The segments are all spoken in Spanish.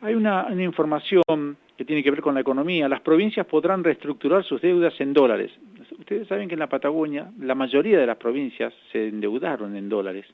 Hay una información que tiene que ver con la economía. Las provincias podrán reestructurar sus deudas en dólares. Ustedes saben que en la Patagonia la mayoría de las provincias se endeudaron en dólares.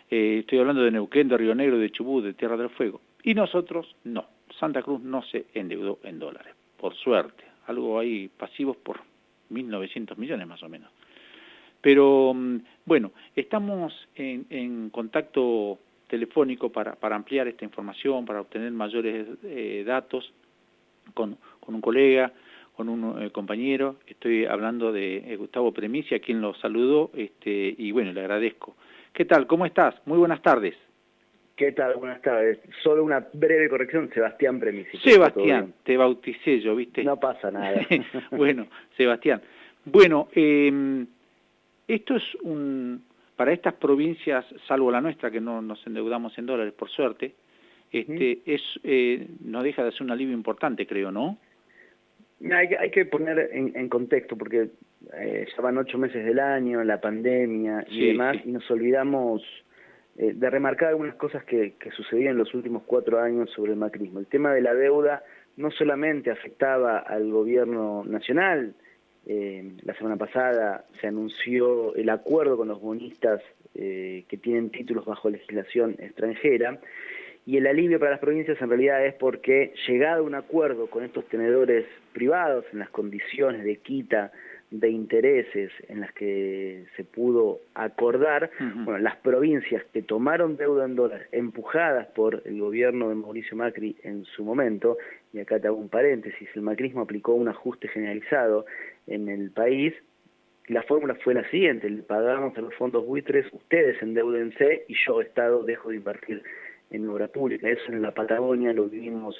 Estoy hablando de Neuquén, de Río Negro, de Chubut, de Tierra del Fuego. Y nosotros no. Santa Cruz no se endeudó en dólares, por suerte. Algo ahí pasivos por 1.900 millones más o menos. Pero bueno, estamos en contacto telefónico para ampliar esta información, para obtener mayores datos con un colega, con un compañero. Estoy hablando de Gustavo Premisi, a quien lo saludo, y bueno, le agradezco. ¿Qué tal? ¿Cómo estás? Muy buenas tardes. ¿Qué tal? Buenas tardes. Solo una breve corrección, Sebastián Premisi. Sebastián, te bauticé yo, ¿viste? No pasa nada. Bueno, Sebastián. Bueno, esto es para estas provincias, salvo la nuestra, que no nos endeudamos en dólares, por suerte, nos deja de ser un alivio importante, creo, ¿no? Hay que poner en contexto, porque ya van 8 meses del año, la pandemia y demás, y nos olvidamos de remarcar algunas cosas que sucedían en los últimos 4 años sobre el macrismo. El tema de la deuda no solamente afectaba al gobierno nacional. La semana pasada se anunció el acuerdo con los bonistas que tienen títulos bajo legislación extranjera, y el alivio para las provincias en realidad es porque, llegado a un acuerdo con estos tenedores privados en las condiciones de quita de intereses en las que se pudo acordar, bueno, las provincias que tomaron deuda en dólares empujadas por el gobierno de Mauricio Macri en su momento, y acá te hago un paréntesis, el macrismo aplicó un ajuste generalizado en el país. La fórmula fue la siguiente: le pagamos a los fondos buitres, ustedes endeudense y yo, Estado, dejo de invertir en obra pública. Eso en la Patagonia lo vivimos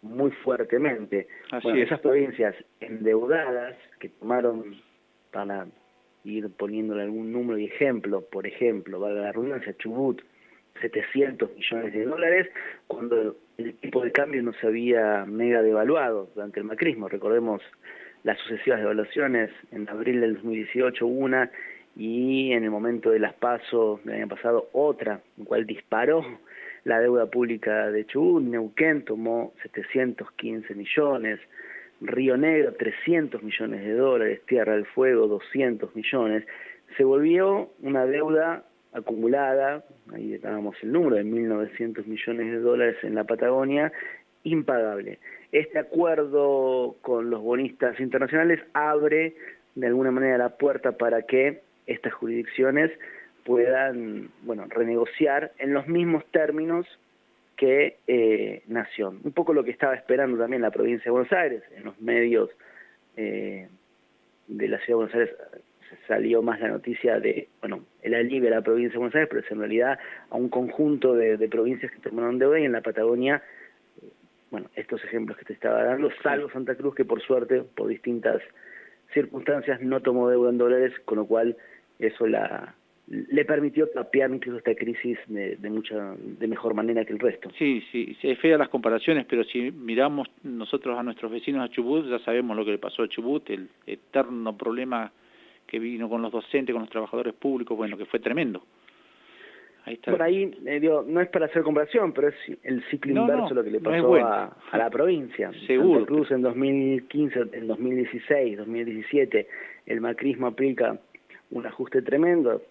muy fuertemente. Bueno, esas provincias endeudadas que tomaron, para ir poniéndole algún número y ejemplo, por ejemplo, valga la redundancia, Chubut, 700 millones de dólares, cuando el tipo de cambio no se había mega devaluado durante el macrismo. Recordemos las sucesivas devaluaciones. En abril del 2018 una, y en el momento de las PASO del año pasado otra, en cual disparó la deuda pública de Chubut. Neuquén tomó 715 millones, Río Negro 300 millones de dólares, Tierra del Fuego 200 millones. Se volvió una deuda acumulada, ahí dábamos el número de 1.900 millones de dólares en la Patagonia, impagable. Este acuerdo con los bonistas internacionales abre de alguna manera la puerta para que estas jurisdicciones puedan, bueno, renegociar en los mismos términos que Nación. Un poco lo que estaba esperando también la provincia de Buenos Aires. En los medios de la ciudad de Buenos Aires se salió más la noticia de, bueno, el alivio a la provincia de Buenos Aires, pero es en realidad a un conjunto de provincias que tomaron deuda, y en la Patagonia, bueno, estos ejemplos que te estaba dando, salvo Santa Cruz, que por suerte, por distintas circunstancias, no tomó deuda en dólares, con lo cual eso le permitió capear incluso esta crisis de mejor manera que el resto. Sí, es fea las comparaciones, pero si miramos nosotros a nuestros vecinos a Chubut, ya sabemos lo que le pasó a Chubut, el eterno problema que vino con los docentes, con los trabajadores públicos, bueno, que fue tremendo. Ahí está. Por ahí, no es para hacer comparación, pero es el ciclo inverso lo que le pasó a la provincia. Seguro. Santa Cruz en 2015, en 2016, 2017, el macrismo aplica un ajuste tremendo.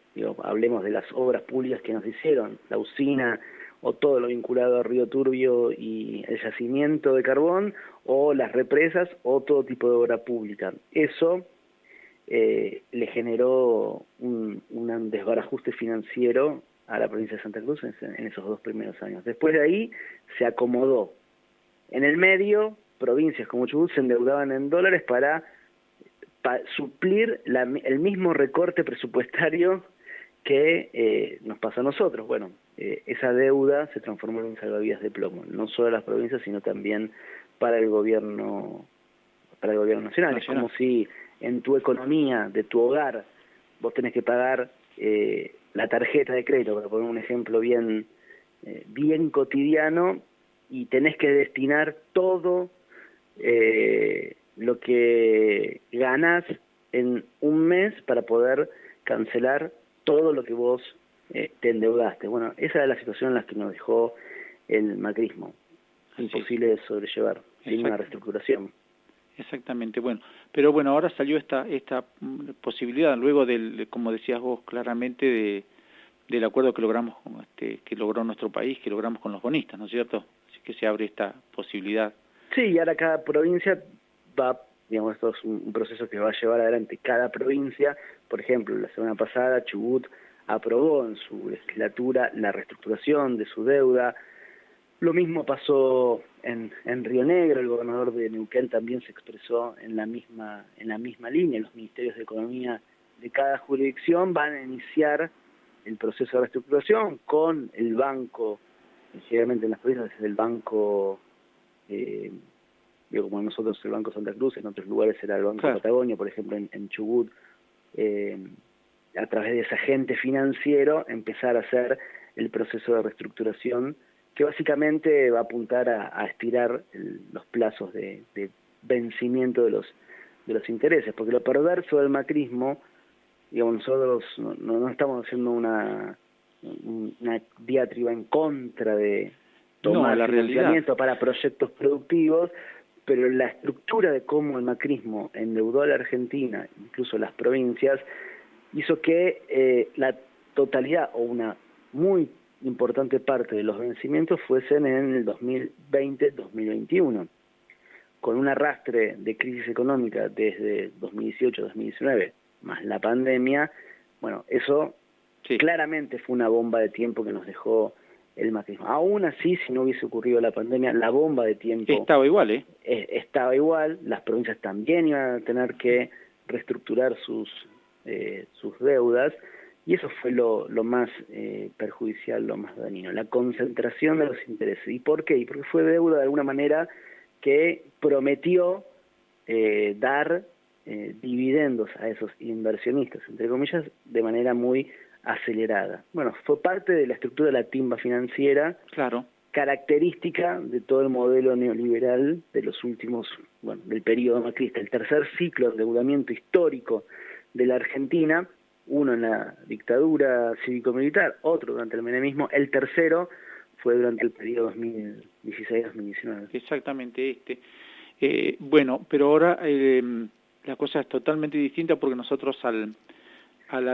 Hablemos de las obras públicas que nos hicieron, la usina o todo lo vinculado a Río Turbio y el yacimiento de carbón, o las represas, o todo tipo de obra pública. Eso le generó un desbarajuste financiero a la provincia de Santa Cruz en esos 2 primeros años. Después de ahí se acomodó. En el medio, provincias como Chubut se endeudaban en dólares para suplir el mismo recorte presupuestario que nos pasa a nosotros. Bueno, esa deuda se transformó en un salvavidas de plomo, no solo a las provincias, sino también para el gobierno nacional. Es como si en tu economía, de tu hogar, vos tenés que pagar la tarjeta de crédito, para poner un ejemplo bien cotidiano, y tenés que destinar todo lo que ganás en un mes para poder cancelar todo lo que vos te endeudaste. Bueno, esa es la situación en la que nos dejó el macrismo. imposible de sobrellevar sin una reestructuración. Exactamente, bueno, pero bueno, ahora salió esta posibilidad, luego como decías vos claramente, del acuerdo que logramos, que logró nuestro país, que logramos con los bonistas, ¿no es cierto? Así que se abre esta posibilidad. Sí, y ahora cada provincia va, digamos, esto es un proceso que va a llevar adelante cada provincia. Por ejemplo, la semana pasada Chubut aprobó en su legislatura la reestructuración de su deuda. Lo mismo pasó en Río Negro, el gobernador de Neuquén también se expresó en la misma línea. Los ministerios de Economía de cada jurisdicción van a iniciar el proceso de reestructuración con el banco, generalmente en las provincias es el banco, como nosotros el Banco Santa Cruz, en otros lugares era el Banco Patagonia, por ejemplo en Chubut, a través de ese agente financiero empezar a hacer el proceso de reestructuración, que básicamente va a apuntar a estirar los plazos de vencimiento de los intereses, porque lo perverso del macrismo, digamos, nosotros no estamos haciendo una diatriba en contra de tomar financiamiento para proyectos productivos, pero la estructura de cómo el macrismo endeudó a la Argentina, incluso las provincias, hizo que la totalidad o una muy importante parte de los vencimientos fuesen en el 2020-2021, con un arrastre de crisis económica desde 2018-2019, más la pandemia. Bueno, eso claramente fue una bomba de tiempo que nos dejó el macrismo. Aún así, si no hubiese ocurrido la pandemia, la bomba de tiempo estaba igual, estaba igual, las provincias también iban a tener que reestructurar sus deudas, y eso fue lo más perjudicial, lo más dañino, la concentración de los intereses. ¿Y por qué? Porque fue deuda de alguna manera que prometió dar dividendos a esos inversionistas, entre comillas, de manera muy acelerada. Bueno, fue parte de la estructura de la timba financiera, característica de todo el modelo neoliberal de los últimos, del periodo macrista, el tercer ciclo de endeudamiento histórico de la Argentina, uno en la dictadura cívico-militar, otro durante el menemismo, el tercero fue durante el periodo 2016-2019. Exactamente bueno, pero ahora la cosa es totalmente distinta, porque nosotros al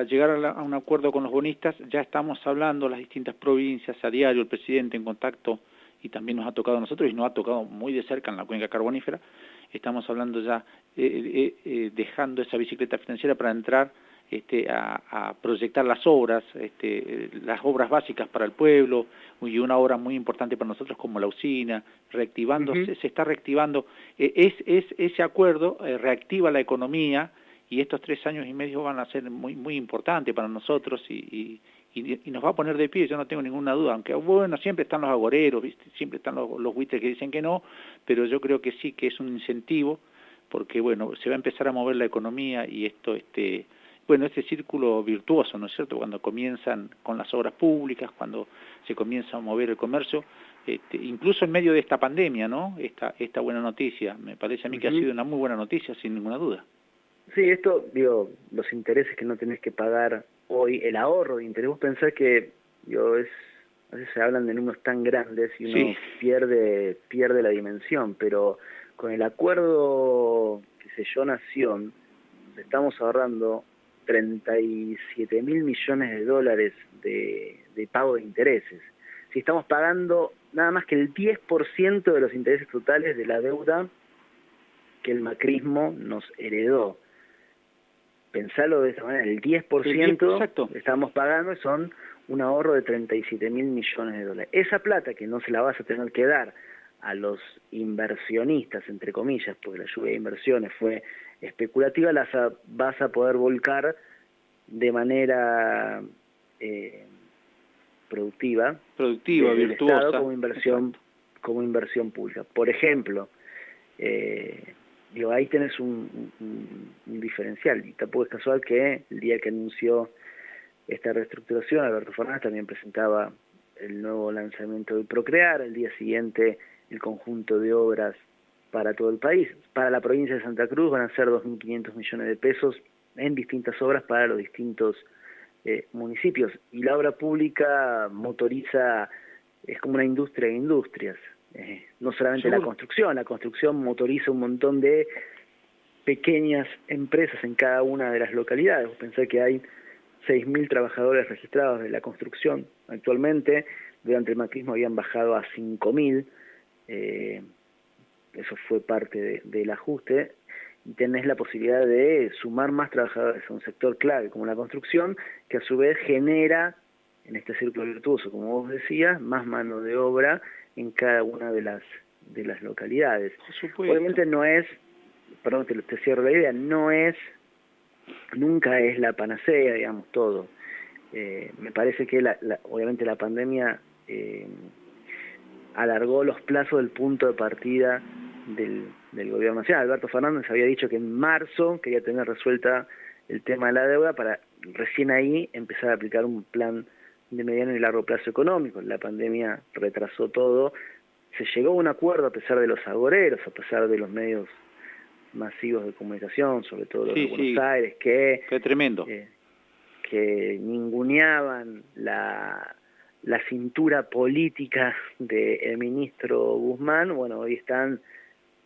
llegar a un acuerdo con los bonistas ya estamos hablando las distintas provincias a diario, el presidente en contacto, y también nos ha tocado a nosotros y nos ha tocado muy de cerca en la cuenca carbonífera. Estamos hablando ya dejando esa bicicleta financiera para entrar a proyectar las obras básicas para el pueblo, y una obra muy importante para nosotros como la usina, reactivándose, se está reactivando. Ese acuerdo reactiva la economía, y estos 3 años y medio van a ser muy muy importantes para nosotros, y nos va a poner de pie, yo no tengo ninguna duda, aunque bueno, siempre están los agoreros, ¿viste? Siempre están los buitres que dicen que no, pero yo creo que sí, que es un incentivo, porque bueno, se va a empezar a mover la economía, y esto este círculo virtuoso, ¿no es cierto?, cuando comienzan con las obras públicas, cuando se comienza a mover el comercio, incluso en medio de esta pandemia, ¿no?, esta buena noticia, me parece a mí que ha sido una muy buena noticia, sin ninguna duda. Sí, esto, los intereses que no tenés que pagar hoy, el ahorro de interés, vos pensás que, a veces se hablan de números tan grandes y uno pierde la dimensión, pero con el acuerdo que selló Nación, estamos ahorrando 37.000 millones de dólares de pago de intereses. Si estamos pagando nada más que el 10% de los intereses totales de la deuda que el macrismo nos heredó. Pensarlo de esa manera, el 10% estamos pagando, son un ahorro de 37.000 millones de dólares. Esa plata que no se la vas a tener que dar a los inversionistas, entre comillas, porque la lluvia de inversiones fue especulativa, las vas a poder volcar de manera productiva, virtuosa, Estado como inversión pública. Por ejemplo, ahí tenés un diferencial, y tampoco es casual que el día que anunció esta reestructuración, Alberto Fernández también presentaba el nuevo lanzamiento de Procrear, el día siguiente el conjunto de obras para todo el país. Para la provincia de Santa Cruz van a ser 2.500 millones de pesos en distintas obras para los distintos municipios, y la obra pública motoriza, es como una industria de industrias, no no solamente Seguro. la construcción motoriza un montón de pequeñas empresas en cada una de las localidades. Pensé que hay 6.000 trabajadores registrados de la construcción actualmente, durante el macrismo habían bajado a 5.000, eso fue parte del ajuste, y tenés la posibilidad de sumar más trabajadores a un sector clave como la construcción, que a su vez genera, en este círculo virtuoso, como vos decías, más mano de obra en cada una de las localidades. Por supuesto. Obviamente no es, perdón, te cierro la idea, nunca es la panacea, digamos, todo. Me parece que obviamente la pandemia alargó los plazos del punto de partida del gobierno nacional. Alberto Fernández había dicho que en marzo quería tener resuelta el tema de la deuda para recién ahí empezar a aplicar un plan de mediano y largo plazo económico. La pandemia retrasó todo. Se llegó a un acuerdo a pesar de los agoreros, a pesar de los medios masivos de comunicación, sobre todo los de Buenos Aires, que tremendo. Que ninguneaban la cintura política del ministro Guzmán. Bueno, hoy están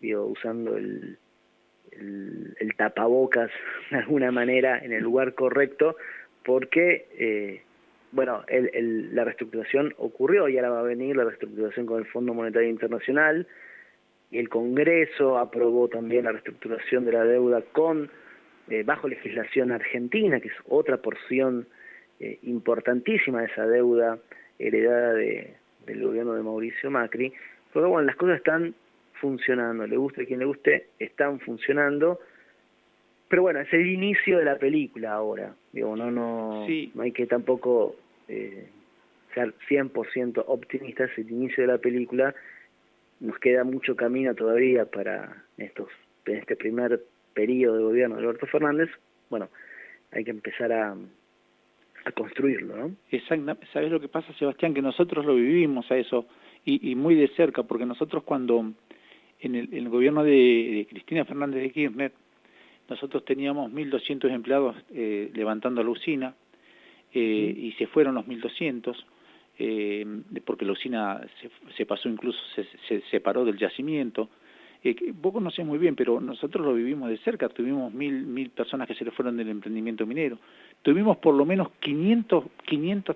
usando el tapabocas de alguna manera en el lugar correcto, porque la reestructuración ocurrió y ahora va a venir la reestructuración con el Fondo Monetario Internacional, y el Congreso aprobó también la reestructuración de la deuda con bajo legislación argentina, que es otra porción importantísima de esa deuda heredada del gobierno de Mauricio Macri. Pero bueno, las cosas están funcionando, le guste a quien le guste, están funcionando. Pero bueno, es el inicio de la película ahora. Digo, no hay que tampoco ser 100% optimistas. Es el inicio de la película. Nos queda mucho camino todavía para este primer periodo de gobierno de Alberto Fernández. Bueno, hay que empezar a construirlo, ¿no? Exactamente. ¿Sabes lo que pasa, Sebastián? Que nosotros lo vivimos a eso y muy de cerca, porque nosotros cuando en el gobierno de Cristina Fernández de Kirchner, nosotros teníamos 1.200 empleados levantando la usina, y se fueron los 1.200, porque la usina se pasó, incluso se separó del yacimiento. Vos conocés muy bien, pero nosotros lo vivimos de cerca. Tuvimos 1.000 personas que se le fueron del emprendimiento minero. Tuvimos por lo menos 500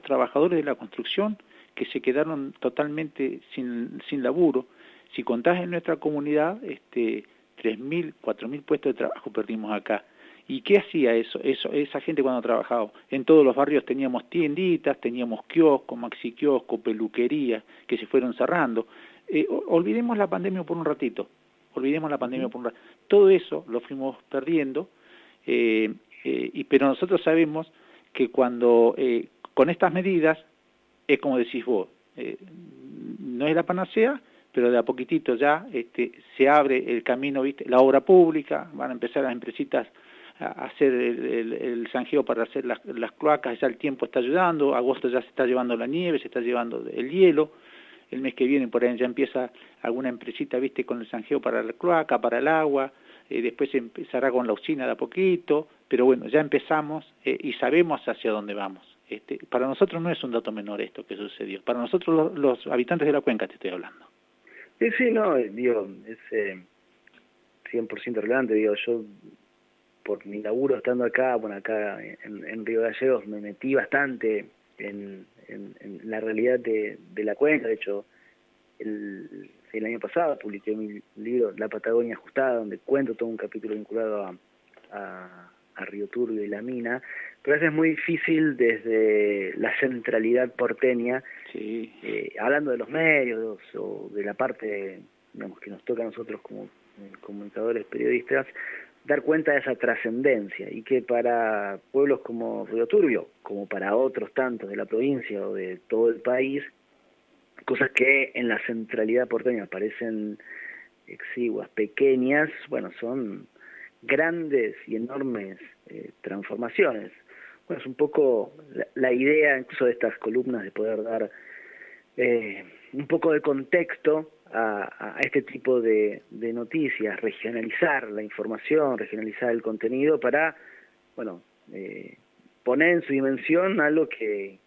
trabajadores de la construcción que se quedaron totalmente sin laburo. Si contás en nuestra comunidad, 3.000, 4.000 puestos de trabajo perdimos acá. ¿Y qué hacía esa gente cuando trabajaba? En todos los barrios teníamos tienditas, teníamos kioscos, maxi kioscos, peluquerías, que se fueron cerrando. Olvidemos la pandemia por un ratito. Todo eso lo fuimos perdiendo, pero nosotros sabemos que cuando con estas medidas, es como decís vos, no es la panacea, pero de a poquitito ya se abre el camino, ¿viste? La obra pública, van a empezar las empresitas a hacer el zanjeo para hacer las cloacas, ya el tiempo está ayudando, agosto ya se está llevando la nieve, se está llevando el hielo, el mes que viene por ahí ya empieza alguna empresita, ¿viste? Con el zanjeo para la cloaca, para el agua, después se empezará con la usina de a poquito, pero bueno, ya empezamos y sabemos hacia dónde vamos. Para nosotros no es un dato menor esto que sucedió, para nosotros los habitantes de la cuenca te estoy hablando. Sí, no, digo, es 100% relevante, digo, yo por mi laburo estando acá, acá en Río Gallegos me metí bastante en la realidad de la cuenca. De hecho, el año pasado publiqué mi libro La Patagonia Ajustada, donde cuento todo un capítulo vinculado a Río Turbio y la mina, pero a veces es muy difícil desde la centralidad porteña, hablando de los medios o de la parte, digamos, que nos toca a nosotros como comunicadores, periodistas, dar cuenta de esa trascendencia, y que para pueblos como Río Turbio, como para otros tantos de la provincia o de todo el país, cosas que en la centralidad porteña parecen exiguas, pequeñas, bueno, son grandes y enormes transformaciones. Bueno, es un poco la idea incluso de estas columnas, de poder dar un poco de contexto a este tipo de noticias, regionalizar la información, regionalizar el contenido para, bueno, poner en su dimensión algo que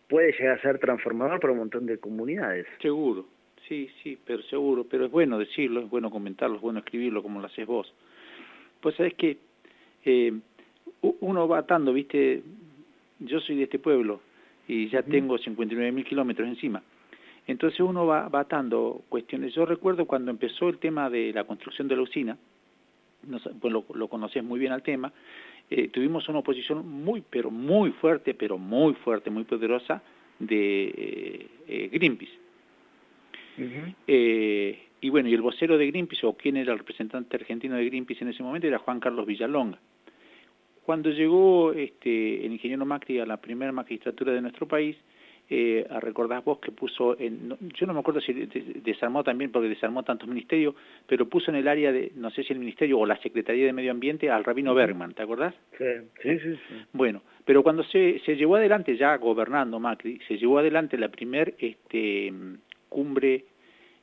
puede llegar a ser transformador para un montón de comunidades. Seguro, Sí, sí, pero seguro, pero es bueno decirlo, es bueno comentarlo, es bueno escribirlo como lo haces vos. Pues sabés que uno va atando, viste, yo soy de este pueblo y ya tengo 59.000 kilómetros encima. Entonces uno va atando cuestiones. Yo recuerdo cuando empezó el tema de la construcción de la usina, pues lo conocés muy bien al tema, tuvimos una oposición pero muy fuerte, muy poderosa de Greenpeace. Y bueno, y el vocero de Greenpeace, o quien era el representante argentino de Greenpeace en ese momento, era Juan Carlos Villalonga. Cuando llegó el ingeniero Macri a la primera magistratura de nuestro país, recordás vos que puso, yo no me acuerdo si desarmó también, porque desarmó tantos ministerios, pero puso en el área de, no sé si el ministerio o la Secretaría de Medio Ambiente, al Rabino Bergman, ¿te acordás? Sí. Bueno, pero cuando se llevó adelante, ya gobernando Macri, se llevó adelante la primer cumbre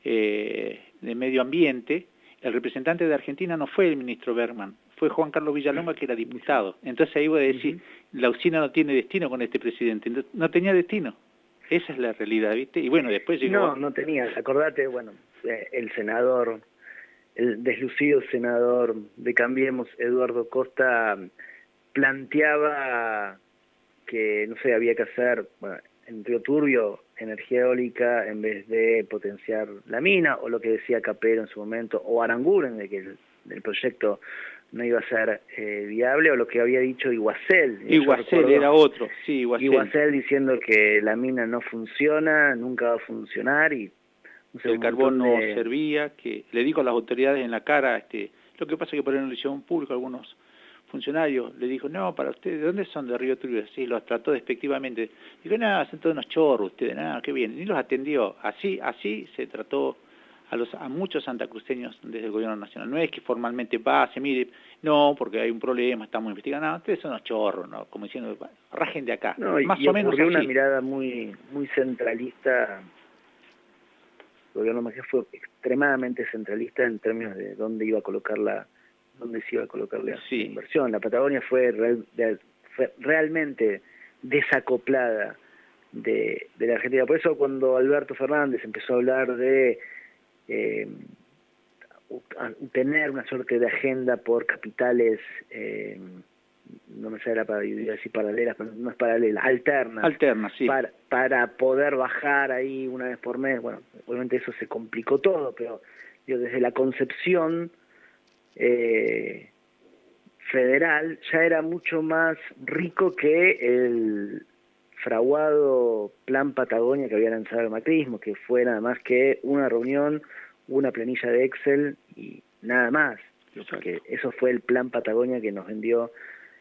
de medio ambiente, el representante de Argentina no fue el ministro Bergman, fue Juan Carlos Villalonga, que era diputado. Entonces ahí voy a decir, la usina no tiene destino con este presidente, no tenía destino. Esa es la realidad, ¿viste? Y bueno, después llegó... No tenía. Acordate, bueno, el senador, el deslucido senador de Cambiemos, Eduardo Costa, planteaba que, no sé, había que hacer, bueno, en Río Turbio, energía eólica en vez de potenciar la mina, o lo que decía Capero en su momento, o Aranguren, de que el proyecto no iba a ser viable, o lo que había dicho Iguacel. Iguacel era otro, sí, Iguacel diciendo que la mina no funciona, nunca va a funcionar, y no sé, el carbón no servía, que le dijo a las autoridades en la cara, lo que pasa es que por ahí no lo hicieron público, algunos funcionarios, le dijo, no, para ustedes, ¿de dónde son? De Río Turbio. Sí, los trató despectivamente. Dijo, no, son todos unos chorros ustedes, nada, qué bien. Ni los atendió. Así se trató a muchos santacruceños desde el gobierno nacional. No es que formalmente pase, mire, no, porque hay un problema, estamos investigando, no, ustedes son unos chorros, ¿no? Como diciendo, rajen de acá. No, más y o menos así. una mirada muy centralista. El gobierno Macri fue extremadamente centralista en términos de dónde iba a colocar dónde se iba a colocar la inversión. La Patagonia fue realmente desacoplada de la Argentina. Por eso cuando Alberto Fernández empezó a hablar de tener una suerte de agenda por capitales, no me sale para decir paralelas, pero no es paralela, alternas, sí. para poder bajar ahí una vez por mes. Bueno, obviamente eso se complicó todo, pero desde la concepción federal ya era mucho más rico que el fraguado Plan Patagonia que había lanzado el macrismo, que fue nada más que una reunión, una planilla de Excel y nada más. Porque eso fue el Plan Patagonia que nos vendió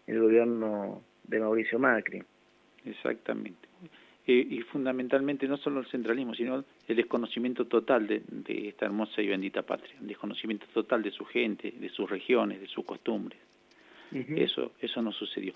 el gobierno de Mauricio Macri. Exactamente. Y fundamentalmente no solo el centralismo, sino el desconocimiento total de esta hermosa y bendita patria, el desconocimiento total de su gente, de sus regiones, de sus costumbres. Eso no sucedió.